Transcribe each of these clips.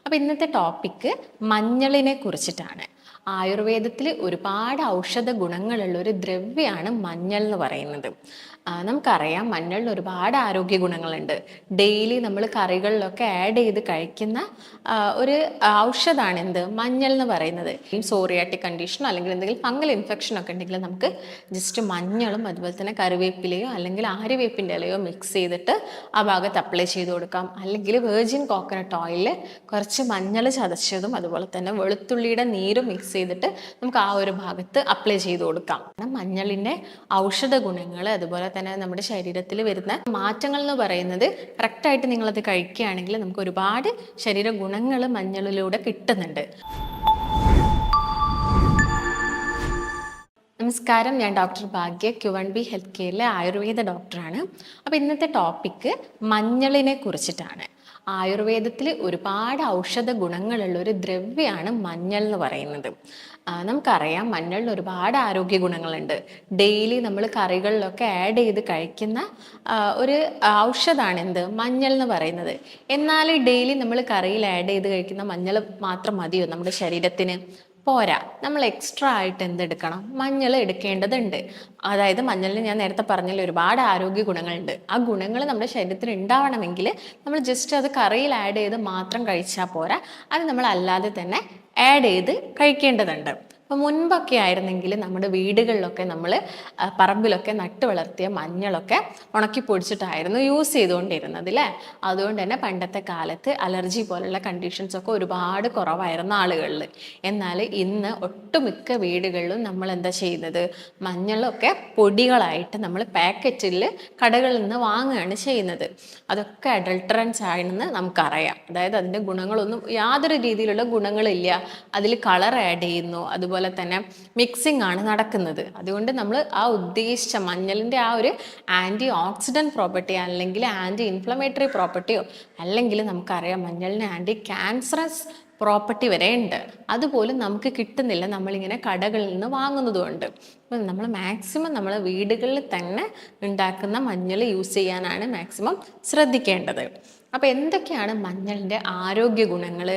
അപ്പോൾ ഇന്നത്തെ ടോപ്പിക്ക് മഞ്ഞളിനെ കുറിച്ചിട്ടാണ്. ആയുർവേദത്തിൽ ഒരുപാട് ഔഷധ ഗുണങ്ങളുള്ള ഒരു ദ്രവ്യമാണ് മഞ്ഞൾ എന്ന് പറയുന്നത്. നമുക്കറിയാം മഞ്ഞളിന് ഒരുപാട് ആരോഗ്യ ഗുണങ്ങളുണ്ട്. ഡെയിലി നമ്മൾ കറികളിലൊക്കെ ആഡ് ചെയ്ത് കഴിക്കുന്ന ഒരു ഔഷധമാണ് എന്ത് മഞ്ഞൾ എന്ന് പറയുന്നത്. ഈ സോറിയാറ്റിക് കണ്ടീഷനോ അല്ലെങ്കിൽ എന്തെങ്കിലും ഫംഗൽ ഇൻഫെക്ഷനൊക്കെ ഉണ്ടെങ്കിൽ നമുക്ക് ജസ്റ്റ് മഞ്ഞളും അതുപോലെ തന്നെ കറിവേപ്പിലയോ അല്ലെങ്കിൽ ആര്യവേപ്പിൻ്റെ ഇലയോ മിക്സ് ചെയ്തിട്ട് ആ ഭാഗത്ത് അപ്ലൈ ചെയ്ത് കൊടുക്കാം. അല്ലെങ്കിൽ വെർജിൻ കോക്കനട്ട് ഓയിലിൽ കുറച്ച് മഞ്ഞൾ ചതച്ചതും അതുപോലെ തന്നെ വെളുത്തുള്ളിയുടെ നീരും മിക്സ് ചെയ്തിട്ട് നമുക്ക് ആ ഒരു ഭാഗത്ത് അപ്ലൈ ചെയ്ത് കൊടുക്കാം. മഞ്ഞളിൻ്റെ ഔഷധ ഗുണങ്ങൾ അതുപോലെ തന്നെ നമ്മുടെ ശരീരത്തിൽ വരുന്ന മാറ്റങ്ങൾ എന്ന് പറയുന്നത് കറക്റ്റായിട്ട് നിങ്ങളത് കഴിക്കുകയാണെങ്കിൽ നമുക്ക് ഒരുപാട് ശരീര ഗുണങ്ങൾ മഞ്ഞളിലൂടെ കിട്ടുന്നുണ്ട്. നമസ്കാരം, ഞാൻ ഡോക്ടർ ഭാഗ്യ, Q1B ഹെൽത്ത് കെയറിലെ ആയുർവേദ ഡോക്ടറാണ്. അപ്പോൾ ഇന്നത്തെ ടോപ്പിക്ക് മഞ്ഞളിനെ കുറിച്ചിട്ടാണ്. ആയുർവേദത്തിൽ ഒരുപാട് ഔഷധ ഗുണങ്ങളുള്ള ഒരു ദ്രവ്യമാണ് മഞ്ഞൾ എന്ന് പറയുന്നത്. നമുക്കറിയാം മഞ്ഞളിന് ഒരുപാട് ആരോഗ്യ ഗുണങ്ങളുണ്ട്. ഡെയിലി നമ്മൾ കറികളിലൊക്കെ ആഡ് ചെയ്ത് കഴിക്കുന്ന ഒരു ഔഷധമാണ് എന്ത് മഞ്ഞൾ എന്ന് പറയുന്നത്. എന്നാൽ ഡെയിലി നമ്മൾ കറിയിൽ ആഡ് ചെയ്ത് കഴിക്കുന്ന മഞ്ഞൾ മാത്രം മതിയോ നമ്മുടെ ശരീരത്തിന്? പോരാ, നമ്മൾ എക്സ്ട്രാ ആയിട്ട് എന്തെടുക്കണം? മഞ്ഞൾ എടുക്കേണ്ടതുണ്ട്. അതായത് മഞ്ഞളിന് ഞാൻ നേരത്തെ പറഞ്ഞതിൽ ഒരുപാട് ആരോഗ്യ ഗുണങ്ങളുണ്ട്. ആ ഗുണങ്ങൾ നമ്മുടെ ശരീരത്തിൽ ഉണ്ടാവണമെങ്കിൽ നമ്മൾ ജസ്റ്റ് അത് കറിയിൽ ആഡ് ചെയ്ത് മാത്രം കഴിച്ചാൽ പോരാ, അത് നമ്മൾ അല്ലാതെ തന്നെ ആഡ് ചെയ്ത് കഴിക്കേണ്ടതുണ്ട്. അപ്പോൾ മുൻപൊക്കെ ആയിരുന്നെങ്കിൽ നമ്മുടെ വീടുകളിലൊക്കെ നമ്മൾ പറമ്പിലൊക്കെ നട്ട് വളർത്തിയ മഞ്ഞളൊക്കെ ഉണക്കി പൊടിച്ചിട്ടായിരുന്നു യൂസ് ചെയ്തുകൊണ്ടിരുന്നത് അല്ലേ. അതുകൊണ്ട് തന്നെ പണ്ടത്തെ കാലത്ത് അലർജി പോലുള്ള കണ്ടീഷൻസൊക്കെ ഒരുപാട് കുറവായിരുന്നു ആളുകളിൽ. എന്നാൽ ഇന്ന് ഒട്ടുമിക്ക വീടുകളിലും നമ്മൾ എന്താ ചെയ്യുന്നത്? മഞ്ഞളൊക്കെ പൊടികളായിട്ട് നമ്മൾ പാക്കറ്റിൽ കടകളിൽ നിന്ന് വാങ്ങുകയാണ് ചെയ്യുന്നത്. അതൊക്കെ അഡൾട്ടറൻസ് ആണെന്ന് നമുക്കറിയാം. അതായത് അതിൻ്റെ ഗുണങ്ങളൊന്നും യാതൊരു രീതിയിലുള്ള ഗുണങ്ങളില്ല. അതിൽ കളർ ആഡ് ചെയ്യുന്നു, അതുപോലെ തന്നെ മിക്സിംഗ് ആണ് നടക്കുന്നത്. അതുകൊണ്ട് നമ്മൾ ആ ഉദ്ദേശിച്ച മഞ്ഞളിൻ്റെ ആ ഒരു ആൻറ്റി ഓക്സിഡൻറ്റ് പ്രോപ്പർട്ടി അല്ലെങ്കിൽ ആൻറ്റി ഇൻഫ്ലമേറ്ററി പ്രോപ്പർട്ടിയോ അല്ലെങ്കിൽ നമുക്കറിയാം മഞ്ഞളിന് ആൻറ്റി ക്യാൻസറസ് പ്രോപ്പർട്ടി വരെ ഉണ്ട്. അതുപോലും നമുക്ക് കിട്ടുന്നില്ല നമ്മളിങ്ങനെ കടകളിൽ നിന്ന് വാങ്ങുന്നതുകൊണ്ട്. അപ്പം നമ്മൾ മാക്സിമം നമ്മൾ വീടുകളിൽ തന്നെ ഉണ്ടാക്കുന്ന മഞ്ഞൾ യൂസ് ചെയ്യാനാണ് മാക്സിമം ശ്രദ്ധിക്കേണ്ടത്. അപ്പോൾ എന്തൊക്കെയാണ് മഞ്ഞളിൻ്റെ ആരോഗ്യ ഗുണങ്ങൾ?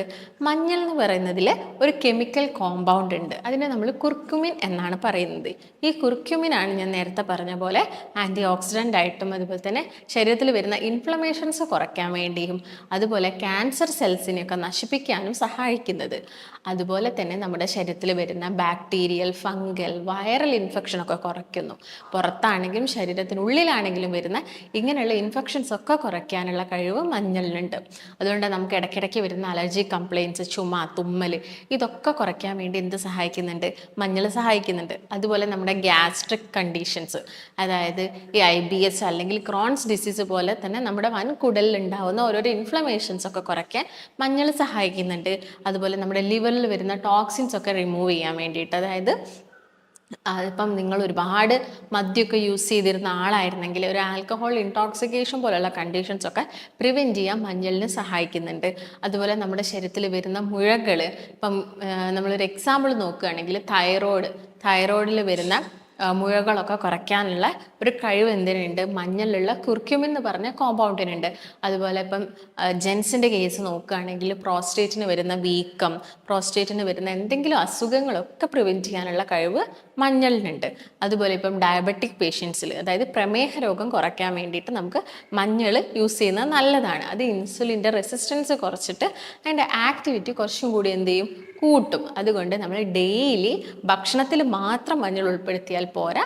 മഞ്ഞൾ എന്ന് പറയുന്നതിൽ ഒരു കെമിക്കൽ കോമ്പൗണ്ട് ഉണ്ട്. അതിനെ നമ്മൾ കുർക്കുമിൻ എന്നാണ് പറയുന്നത്. ഈ കുർക്കുമിനാണ് ഞാൻ നേരത്തെ പറഞ്ഞ പോലെ ആൻറ്റി ഓക്സിഡൻ്റ് ആയിട്ടും അതുപോലെ തന്നെ ശരീരത്തിൽ വരുന്ന ഇൻഫ്ലമേഷൻസ് കുറയ്ക്കാൻ വേണ്ടിയും അതുപോലെ ക്യാൻസർ സെൽസിനെയൊക്കെ നശിപ്പിക്കാനും സഹായിക്കുന്നത്. അതുപോലെ തന്നെ നമ്മുടെ ശരീരത്തിൽ വരുന്ന ബാക്ടീരിയൽ, ഫംഗൽ, വൈറൽ ഇൻഫെക്ഷനൊക്കെ കുറയ്ക്കുന്നു. പുറത്താണെങ്കിലും ശരീരത്തിനുള്ളിലാണെങ്കിലും വരുന്ന ഇങ്ങനെയുള്ള ഇൻഫെക്ഷൻസ് ഒക്കെ കുറയ്ക്കാനുള്ള കഴിവ് മഞ്ഞളിനുണ്ട്. അതുകൊണ്ട് നമുക്ക് ഇടയ്ക്കിടയ്ക്ക് വരുന്ന അലർജി കംപ്ലയിൻസ്, ചുമ, തുമ്മൽ ഇതൊക്കെ കുറയ്ക്കാൻ വേണ്ടി എന്ത് സഹായിക്കുന്നുണ്ട്? മഞ്ഞൾ സഹായിക്കുന്നുണ്ട്. അതുപോലെ നമ്മുടെ ഗ്യാസ്ട്രിക് കണ്ടീഷൻസ്, അതായത് ഈ IBS അല്ലെങ്കിൽ ക്രോൺസ് ഡിസീസ് പോലെ തന്നെ നമ്മുടെ വൻകുടലിൽ ഉണ്ടാവുന്ന ഓരോരോ ഇൻഫ്ലമേഷൻസ് ഒക്കെ കുറയ്ക്കാൻ മഞ്ഞൾ സഹായിക്കുന്നുണ്ട്. അതുപോലെ നമ്മുടെ ലിവറിൽ വരുന്ന ടോക്സിൻസ് ഒക്കെ റിമൂവ് ചെയ്യാൻ വേണ്ടിയിട്ട്, അതായത് ഇപ്പം നിങ്ങൾ ഒരുപാട് മദ്യമൊക്കെ യൂസ് ചെയ്തിരുന്ന ആളായിരുന്നെങ്കിൽ ഒരു ആൽക്കഹോൾ ഇൻടോക്സിക്കേഷൻ പോലുള്ള കണ്ടീഷൻസ് ഒക്കെ പ്രിവെൻറ്റ് ചെയ്യാൻ മഞ്ഞളിന് സഹായിക്കുന്നുണ്ട്. അതുപോലെ നമ്മുടെ ശരീരത്തിൽ വരുന്ന മുഴകൾ, ഇപ്പം നമ്മളൊരു എക്സാമ്പിൾ നോക്കുകയാണെങ്കിൽ തൈറോയിഡിൽ വരുന്ന മുഴകളൊക്കെ കുറയ്ക്കാനുള്ള ഒരു കഴിവ് എന്തിനുണ്ട്? മഞ്ഞളിലുള്ള കുർക്യുമിൻ എന്ന് പറഞ്ഞ കോമ്പൗണ്ടിനുണ്ട്. അതുപോലെ ഇപ്പം ജെൻസിൻ്റെ കേസ് നോക്കുകയാണെങ്കിൽ പ്രോസ്റ്റേറ്റിന് വരുന്ന വീക്കം, പ്രോസ്റ്റേറ്റിന് വരുന്ന എന്തെങ്കിലും അസുഖങ്ങളൊക്കെ പ്രിവെൻറ്റ് ചെയ്യാനുള്ള കഴിവ് മഞ്ഞളിനുണ്ട്. അതുപോലെ ഇപ്പം ഡയബറ്റിക് പേഷ്യൻസിൽ, അതായത് പ്രമേഹ രോഗം കുറയ്ക്കാൻ വേണ്ടിയിട്ട് നമുക്ക് മഞ്ഞൾ യൂസ് ചെയ്യുന്നത് നല്ലതാണ്. അത് ഇൻസുലിൻ്റെ റെസിസ്റ്റൻസ് കുറച്ചിട്ട് അതിൻ്റെ ആക്ടിവിറ്റി കുറച്ചും കൂടി എന്ത് ചെയ്യും? കൂട്ടും. അതുകൊണ്ട് നമ്മൾ ഡെയിലി ഭക്ഷണത്തിൽ മാത്രം മഞ്ഞൾ ഉൾപ്പെടുത്തിയാൽ പോരാ,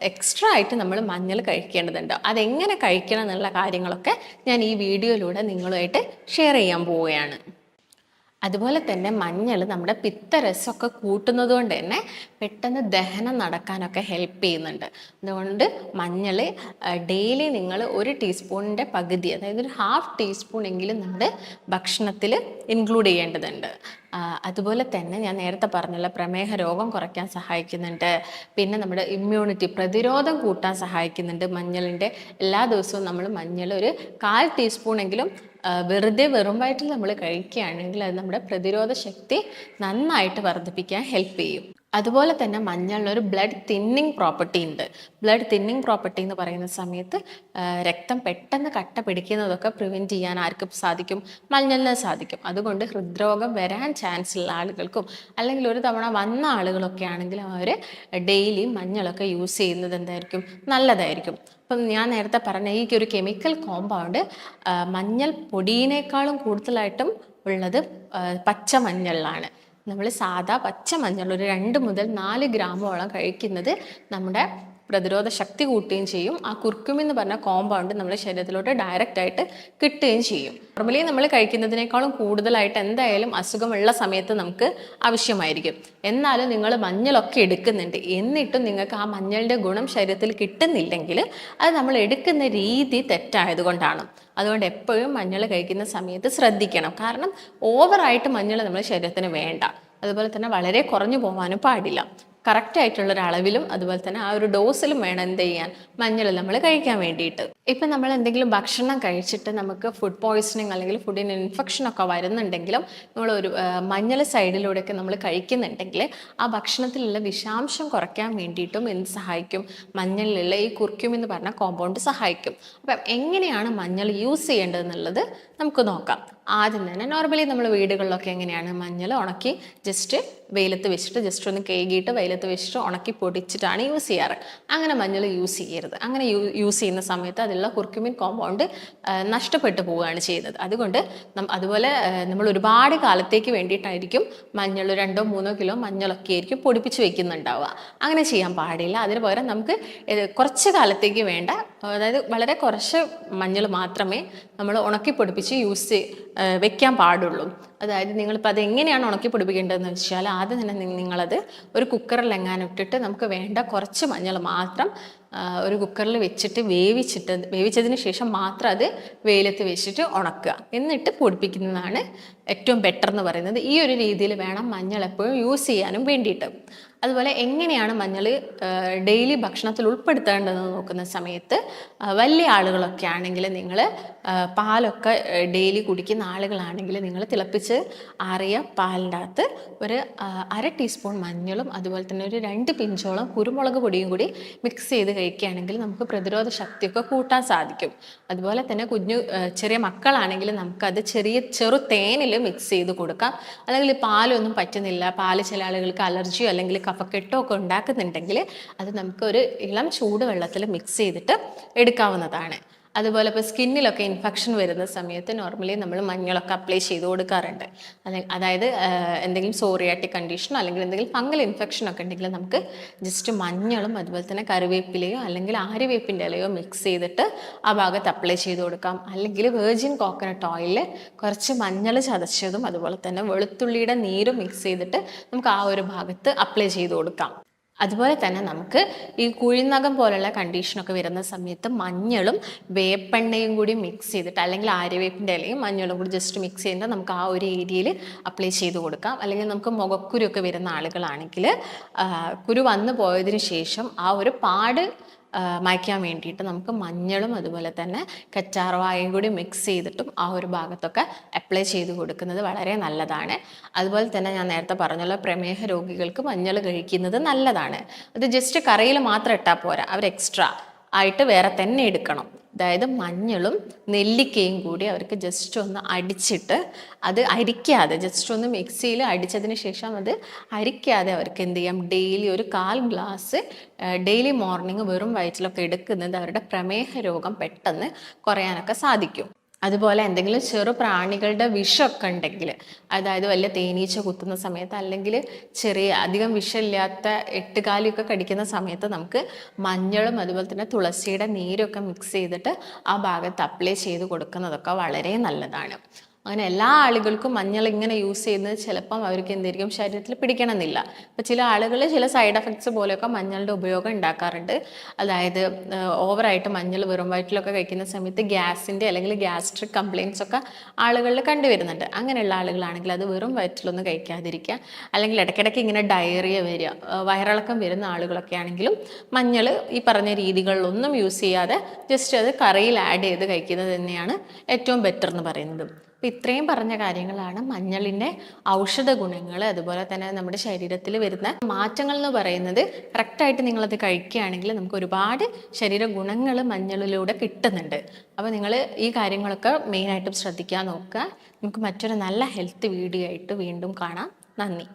എക്സ്ട്രാ ആയിട്ട് നമ്മൾ മഞ്ഞൾ കഴിക്കേണ്ടതുണ്ട്. അതെങ്ങനെ കഴിക്കണം എന്നുള്ള കാര്യങ്ങളൊക്കെ ഞാൻ ഈ വീഡിയോയിലൂടെ നിങ്ങളുമായിട്ട് ഷെയർ ചെയ്യാൻ പോവുകയാണ്. അതുപോലെ തന്നെ മഞ്ഞൾ നമ്മുടെ പിത്തരസമൊക്കെ കൂട്ടുന്നത് കൊണ്ട് തന്നെ പെട്ടെന്ന് ദഹനം നടക്കാനൊക്കെ ഹെൽപ്പ് ചെയ്യുന്നുണ്ട്. അതുകൊണ്ട് മഞ്ഞൾ ഡെയിലി നിങ്ങൾ 1 ടീസ്പൂണിൻ്റെ പകുതി, അതായത് ഒരു 1/2 ടീസ്പൂൺ എങ്കിലും നമ്മുടെ ഭക്ഷണത്തിൽ ഇൻക്ലൂഡ് ചെയ്യേണ്ടതുണ്ട്. അതുപോലെ തന്നെ ഞാൻ നേരത്തെ പറഞ്ഞുള്ള പ്രമേഹ രോഗം കുറയ്ക്കാൻ സഹായിക്കുന്നുണ്ട്. പിന്നെ നമ്മുടെ ഇമ്മ്യൂണിറ്റി, പ്രതിരോധം കൂട്ടാൻ സഹായിക്കുന്നുണ്ട് മഞ്ഞളിൻ്റെ. എല്ലാ ദിവസവും നമ്മൾ മഞ്ഞൾ ഒരു 1/4 ടീസ്പൂണെങ്കിലും വെറും വയറ്റിൽ നമ്മൾ കഴിക്കുകയാണെങ്കിൽ അത് നമ്മുടെ പ്രതിരോധ ശക്തി നന്നായിട്ട് വർദ്ധിപ്പിക്കാൻ ഹെൽപ്പ് ചെയ്യും. അതുപോലെ തന്നെ മഞ്ഞളിനൊരു ബ്ലഡ് തിന്നിങ് പ്രോപ്പർട്ടി ഉണ്ട്. ബ്ലഡ് തിന്നിങ് പ്രോപ്പർട്ടി എന്ന് പറയുന്ന സമയത്ത് രക്തം പെട്ടെന്ന് കട്ട പിടിക്കുന്നതൊക്കെ പ്രിവെൻറ്റ് ചെയ്യാൻ ആർക്കും സാധിക്കും? മഞ്ഞളിന് സാധിക്കും. അതുകൊണ്ട് ഹൃദ്രോഗം വരാൻ ചാൻസ് ഉള്ള ആളുകൾക്കും അല്ലെങ്കിൽ ഒരു തവണ വന്ന ആളുകളൊക്കെ ആണെങ്കിലും അവർ ഡെയിലി മഞ്ഞളൊക്കെ യൂസ് ചെയ്യുന്നത് എന്തായിരിക്കും? നല്ലതായിരിക്കും. അപ്പം ഞാൻ നേരത്തെ പറഞ്ഞ ഈ ഒരു കെമിക്കൽ കോമ്പൗണ്ട് മഞ്ഞൾ പൊടിയിനേക്കാളും കൂടുതലായിട്ടും ഉള്ളത് പച്ച മഞ്ഞളിലാണ്. നമ്മൾ സാധാ പച്ച മഞ്ഞൾ ഒരു 2 മുതൽ 4 ഗ്രാമോളം കഴിക്കുന്നത് നമ്മുടെ പ്രതിരോധ ശക്തി കൂട്ടുകയും ചെയ്യും. ആ കുർക്കുമിൻ എന്ന് പറഞ്ഞ കോമ്പൗണ്ട് നമ്മുടെ ശരീരത്തിലോട്ട് ഡയറക്റ്റ് ആയിട്ട് കിട്ടുകയും ചെയ്യും. നോർമലി നമ്മൾ കഴിക്കുന്നതിനേക്കാളും കൂടുതലായിട്ട് എന്തായാലും അസുഖമുള്ള സമയത്ത് നമുക്ക് ആവശ്യമായിരിക്കും. എന്നാലും നിങ്ങൾ മഞ്ഞളൊക്കെ എടുക്കുന്നുണ്ട്, എന്നിട്ടും നിങ്ങൾക്ക് ആ മഞ്ഞളിൻ്റെ ഗുണം ശരീരത്തിൽ കിട്ടുന്നില്ലെങ്കിൽ അത് നമ്മൾ എടുക്കുന്ന രീതി തെറ്റായതുകൊണ്ടാണ്. അതുകൊണ്ട് എപ്പോഴും മഞ്ഞൾ കഴിക്കുന്ന സമയത്ത് ശ്രദ്ധിക്കണം. കാരണം ഓവറായിട്ട് മഞ്ഞൾ നമ്മുടെ ശരീരത്തിന് വേണ്ട. അതുപോലെ തന്നെ വളരെ കുറഞ്ഞു പോകാനും പാടില്ല. കറക്റ്റ് ആയിട്ടുള്ളൊരളവിലും അതുപോലെ തന്നെ ആ ഒരു ഡോസിലും വേണം എന്ത് ചെയ്യാൻ, മഞ്ഞൾ നമ്മൾ കഴിക്കാൻ വേണ്ടിയിട്ട്. ഇപ്പം നമ്മൾ എന്തെങ്കിലും ഭക്ഷണം കഴിച്ചിട്ട് നമുക്ക് ഫുഡ് പോയ്സണിങ് അല്ലെങ്കിൽ ഫുഡിന് ഇൻഫെക്ഷനൊക്കെ വരുന്നുണ്ടെങ്കിലും നമ്മളൊരു മഞ്ഞൾ സൈഡിലൂടെയൊക്കെ നമ്മൾ കഴിക്കുന്നുണ്ടെങ്കിൽ ആ ഭക്ഷണത്തിലുള്ള വിഷാംശം കുറയ്ക്കാൻ വേണ്ടിയിട്ടും എന്ത് സഹായിക്കും? മഞ്ഞളിലുള്ള ഈ കുർക്യൂമിൻ എന്ന് പറഞ്ഞ കോമ്പൗണ്ട് സഹായിക്കും. അപ്പം എങ്ങനെയാണ് മഞ്ഞൾ യൂസ് ചെയ്യേണ്ടതെന്നുള്ളത് നമുക്ക് നോക്കാം. ആദ്യം തന്നെ നോർമലി നമ്മൾ വീടുകളിലൊക്കെ എങ്ങനെയാണ് മഞ്ഞൾ ഉണക്കി ജസ്റ്റ് വെയിലത്ത് വെച്ചിട്ട് ജസ്റ്റ് ഒന്ന് കേകിയിട്ട് വെയിലത്ത് വെച്ചിട്ട് ഉണക്കി പൊടിച്ചിട്ടാണ് യൂസ് ചെയ്യാറ്. അങ്ങനെ മഞ്ഞൾ യൂസ് ചെയ്യരുത്. അങ്ങനെ യൂസ് ചെയ്യുന്ന സമയത്ത് അതിലുള്ള കുർക്യൂമിൻ കോമ്പൗണ്ട് നഷ്ടപ്പെട്ടു പോവുകയാണ് ചെയ്യുന്നത്. അതുകൊണ്ട് അതുപോലെ നമ്മൾ ഒരുപാട് കാലത്തേക്ക് വേണ്ടിയിട്ടായിരിക്കും മഞ്ഞൾ 2-3 കിലോ മഞ്ഞളൊക്കെ ആയിരിക്കും പൊടിപ്പിച്ച് വെക്കുന്നുണ്ടാവുക. അങ്ങനെ ചെയ്യാൻ പാടില്ല. അതിന് പകരം നമുക്ക് കുറച്ച് കാലത്തേക്ക് വേണ്ട, അതായത് വളരെ കുറച്ച് മഞ്ഞൾ മാത്രമേ നമ്മൾ ഉണക്കി പൊടിപ്പിച്ച് വെക്കാൻ പാടുള്ളൂ. അതായത് നിങ്ങളിപ്പോൾ അത് എങ്ങനെയാണ് ഉണക്കി പൊടിപ്പിക്കേണ്ടതെന്ന് വെച്ചാൽ ആദ്യം തന്നെ നിങ്ങളത് ഒരു കുക്കറിൽ എങ്ങാനും ഇട്ടിട്ട് നമുക്ക് വേണ്ട കുറച്ച് മഞ്ഞൾ മാത്രം ഒരു കുക്കറിൽ വെച്ചിട്ട് വേവിച്ചതിന് ശേഷം മാത്രം അത് വെയിലത്ത് വെച്ചിട്ട് ഉണക്കുക, എന്നിട്ട് പൊടിപ്പിക്കുന്നതാണ് ഏറ്റവും ബെറ്റർ എന്ന് പറയുന്നത്. ഈ ഒരു രീതിയിൽ വേണം മഞ്ഞൾ എപ്പോഴും യൂസ് ചെയ്യാനും വേണ്ടിയിട്ട്. അതുപോലെ എങ്ങനെയാണ് മഞ്ഞൾ ഡെയിലി ഭക്ഷണത്തിൽ ഉൾപ്പെടുത്തേണ്ടതെന്ന് നോക്കുന്ന സമയത്ത് വലിയ ആളുകളൊക്കെ ആണെങ്കിൽ നിങ്ങൾ പാലൊക്കെ ഡെയിലി കുടിക്കുന്ന ആളുകളാണെങ്കിൽ നിങ്ങൾ തിളപ്പിച്ച് ആറിയ പാലിൻ്റെ അകത്ത് ഒരു 1/2 ടീസ്പൂൺ മഞ്ഞളും അതുപോലെ തന്നെ ഒരു 2 പിഞ്ചോളം കുരുമുളക് പൊടിയും കൂടി മിക്സ് ചെയ്ത് കഴിക്കുകയാണെങ്കിൽ നമുക്ക് പ്രതിരോധ ശക്തിയൊക്കെ കൂട്ടാൻ സാധിക്കും. അതുപോലെ തന്നെ ചെറിയ മക്കളാണെങ്കിൽ നമുക്കത് ചെറു തേനിൽ മിക്സ് ചെയ്ത് കൊടുക്കാം. അല്ലെങ്കിൽ പാലൊന്നും പറ്റുന്നില്ല, പാല് ചില ആളുകൾക്ക് അലർജിയോ അല്ലെങ്കിൽ കഫക്കെട്ടോ ഒക്കെ ഉണ്ടാക്കുന്നുണ്ടെങ്കിൽ അത് നമുക്കൊരു ഇളം ചൂടുവെള്ളത്തിൽ മിക്സ് ചെയ്തിട്ട് എടുക്കാവുന്നതാണ്. അതുപോലെ ഇപ്പോൾ സ്കിന്നിലൊക്കെ ഇൻഫെക്ഷൻ വരുന്ന സമയത്ത് നോർമലി നമ്മൾ മഞ്ഞളൊക്കെ അപ്ലൈ ചെയ്ത് കൊടുക്കാറുണ്ട്. അതായത് എന്തെങ്കിലും സോറിയാറ്റിക് കണ്ടീഷനോ അല്ലെങ്കിൽ എന്തെങ്കിലും ഫംഗൽ ഇൻഫെക്ഷനൊക്കെ ഉണ്ടെങ്കിൽ നമുക്ക് ജസ്റ്റ് മഞ്ഞളും അതുപോലെ തന്നെ കറിവേപ്പിലയോ അല്ലെങ്കിൽ ആര്യവേപ്പിൻ്റെ ഇലയോ മിക്സ് ചെയ്തിട്ട് ആ ഭാഗത്ത് അപ്ലൈ ചെയ്ത് കൊടുക്കാം. അല്ലെങ്കിൽ വെർജിൻ കോക്കനട്ട് ഓയിലിൽ കുറച്ച് മഞ്ഞൾ ചതച്ചതും അതുപോലെ തന്നെ വെളുത്തുള്ളിയുടെ നീരും മിക്സ് ചെയ്തിട്ട് നമുക്ക് ആ ഒരു ഭാഗത്ത് അപ്ലൈ ചെയ്ത് കൊടുക്കാം. അതുപോലെ തന്നെ നമുക്ക് ഈ കുഴിനകം പോലുള്ള കണ്ടീഷനൊക്കെ വരുന്ന സമയത്ത് മഞ്ഞളും വേപ്പെണ്ണയും കൂടി മിക്സ് ചെയ്തിട്ട് അല്ലെങ്കിൽ ആര്യവേപ്പിൻ്റെ ഇലയും മഞ്ഞളും കൂടി ജസ്റ്റ് മിക്സ് ചെയ്തിട്ട് നമുക്ക് ആ ഒരു ഏരിയയിൽ അപ്ലൈ ചെയ്ത് കൊടുക്കാം. അല്ലെങ്കിൽ നമുക്ക് മുഖക്കുരുവൊക്കെ വരുന്ന ആളുകളാണെങ്കിൽ കുരു വന്നു പോയതിന് ശേഷം ആ ഒരു പാട് മായ്ക്കാൻ വേണ്ടിയിട്ട് നമുക്ക് മഞ്ഞളും അതുപോലെ തന്നെ കറ്റാർവാഴയും കൂടി മിക്സ് ചെയ്തിട്ടും ആ ഒരു ഭാഗത്തൊക്കെ അപ്ലൈ ചെയ്ത് കൊടുക്കുന്നത് വളരെ നല്ലതാണ്. അതുപോലെ തന്നെ ഞാൻ നേരത്തെ പറഞ്ഞല്ലോ, പ്രമേഹ രോഗികൾക്ക് മഞ്ഞൾ കഴിക്കുന്നത് നല്ലതാണ്. അത് ജസ്റ്റ് കറിയിൽ മാത്രം ഇട്ടാൽ പോരാ, അവർ എക്സ്ട്രാ ആയിട്ട് വേറെ തന്നെ എടുക്കണം. അതായത് മഞ്ഞളും നെല്ലിക്കയും കൂടി അവർക്ക് ജസ്റ്റ് ഒന്ന് അടിച്ചിട്ട് അത് അരിക്കാതെ ജസ്റ്റ് ഒന്ന് മിക്സിയിൽ അടിച്ചതിന് ശേഷം അത് അരിക്കാതെ അവർക്ക് എന്ത് ചെയ്യാം, ഡെയിലി ഒരു 1/4 ഗ്ലാസ് ഡെയിലി മോർണിംഗ് വെറും വയറ്റിലൊക്കെ എടുക്കുന്നത് അവരുടെ പ്രമേഹ രോഗം പെട്ടെന്ന് കുറയാനൊക്കെ സാധിക്കും. അതുപോലെ എന്തെങ്കിലും ചെറു പ്രാണികളുടെ വിഷമൊക്കെ ഉണ്ടെങ്കിൽ, അതായത് വലിയ തേനീച്ച കുത്തുന്ന സമയത്ത് അല്ലെങ്കിൽ ചെറിയ അധികം വിഷമില്ലാത്ത എട്ടുകാലിയൊക്കെ കടിക്കുന്ന സമയത്ത് നമുക്ക് മഞ്ഞളും അതുപോലെ തന്നെ തുളസിയുടെ നീരൊക്കെ മിക്സ് ചെയ്തിട്ട് ആ ഭാഗത്ത് അപ്ലൈ ചെയ്ത് കൊടുക്കുന്നതൊക്കെ വളരെ നല്ലതാണ്. അങ്ങനെ എല്ലാ ആളുകൾക്കും മഞ്ഞൾ ഇങ്ങനെ യൂസ് ചെയ്യുന്നത് ചിലപ്പം അവർക്ക് എന്തായിരിക്കും ശരീരത്തിൽ പിടിക്കണമെന്നില്ല. അപ്പോൾ ചില ആളുകൾ ചില സൈഡ് എഫക്ട്സ് പോലെയൊക്കെ മഞ്ഞളുടെ ഉപയോഗം ഉണ്ടാക്കാറുണ്ട്. അതായത് ഓവറായിട്ട് മഞ്ഞൾ വെറും വയറ്റിലൊക്കെ കഴിക്കുന്ന സമയത്ത് ഗ്യാസിൻ്റെ അല്ലെങ്കിൽ ഗ്യാസ്ട്രിക് കംപ്ലയിൻസ് ഒക്കെ ആളുകളിൽ കണ്ടുവരുന്നുണ്ട്. അങ്ങനെയുള്ള ആളുകളാണെങ്കിൽ അത് വെറും വയറ്റിലൊന്നും കഴിക്കാതിരിക്കുക. അല്ലെങ്കിൽ ഇടയ്ക്കിടയ്ക്ക് ഇങ്ങനെ ഡയറിയ വരിക, വയറിളക്കം വരുന്ന ആളുകളൊക്കെ ആണെങ്കിലും മഞ്ഞൾ ഈ പറഞ്ഞ രീതികളിലൊന്നും യൂസ് ചെയ്യാതെ ജസ്റ്റ് അത് കറിയിൽ ആഡ് ചെയ്ത് കഴിക്കുന്നത് തന്നെയാണ് ഏറ്റവും ബെറ്റർ എന്ന് പറയുന്നത്. അപ്പോൾ ഇത്രയും പറഞ്ഞ കാര്യങ്ങളാണ് മഞ്ഞളിൻ്റെ ഔഷധ ഗുണങ്ങൾ, അതുപോലെ തന്നെ നമ്മുടെ ശരീരത്തിൽ വരുന്ന മാറ്റങ്ങൾ എന്ന് പറയുന്നത്. കറക്റ്റായിട്ട് നിങ്ങളത് കഴിക്കുകയാണെങ്കിൽ നമുക്ക് ഒരുപാട് ശരീര ഗുണങ്ങൾ മഞ്ഞളിലൂടെ കിട്ടുന്നുണ്ട്. അപ്പോൾ നിങ്ങൾ ഈ കാര്യങ്ങളൊക്കെ മെയിനായിട്ടും ശ്രദ്ധിക്കാൻ നോക്കുക. നമുക്ക് മറ്റൊരു നല്ല ഹെൽത്ത് വീഡിയോ ആയിട്ട് വീണ്ടും കാണാം. നന്ദി.